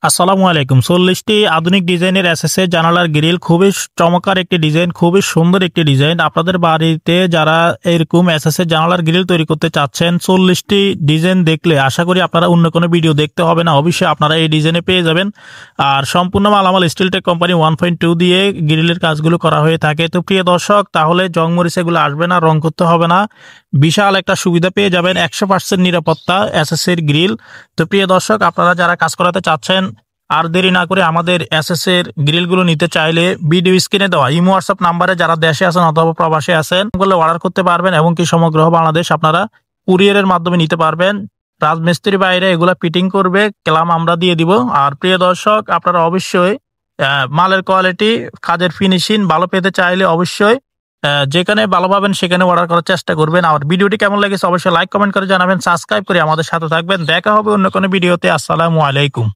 আসসালামু আলাইকুম। ৪০টি আধুনিক ডিজাইনের এসএসএ জানালার গ্রিল খুবই চমৎকার একটি ডিজাইন, খুবই সুন্দর একটি ডিজাইন। আপনাদের বাড়িতে যারা এরকম এসএসএ জানালার গ্রিল তৈরি করতে চাচ্ছেন, ৪০টি ডিজাইন দেখলে আশা করি আপনারা অন্য কোনো ভিডিও দেখতে হবে না। অবশ্যই আপনারা এই ডিজাইনে পেয়ে যাবেন। আর সম্পূর্ণ মালামাল স্টিলটেক কোম্পানি 1.2 দিয়ে গ্রিলের কাজগুলো করা হয়ে থাকে। তো প্রিয় দর্শক, তাহলে জং মরিচ এগুলো আসবে না, রং করতে হবে না। বিশাল একটা সুবিধা পেয়ে যাবেন, 100% নিরাপত্তা এসএসএর গ্রিল। তো প্রিয় দর্শক, আপনারা যারা কাজ করাতে চাচ্ছেন আর দেরি না করে আমাদের এসএস এর গ্রিলগুলো নিতে চাইলে ভিডিও স্ক্রিনে দেওয়া ইমো হোয়াটসঅ্যাপ নাম্বারে যারা দেশে আছেন অথবা প্রবাসে আছেন বলে অর্ডার করতে পারবেন এবং কি সমগ্র বাংলাদেশ আপনারা কুরিয়ারের মাধ্যমে নিতে পারবেন। রাজমিস্ত্রি বাইরে এগুলা ফিটিং করবে, ক্লাম আমরা দিয়ে দিব। আর প্রিয় দর্শক, আপনারা অবশ্যই মালের কোয়ালিটি, কাজের ফিনিশিং ভালো পেতে চাইলে অবশ্যই যেখানে ভালো পাবেন সেখানে অর্ডার করার চেষ্টা করবেন। আর ভিডিওটি কেমন লেগেছে অবশ্যই লাইক কমেন্ট করে জানাবেন, সাবস্ক্রাইব করে আমাদের সাথে থাকবেন। দেখা হবে অন্য কোনো ভিডিওতে। আসসালামু আলাইকুম।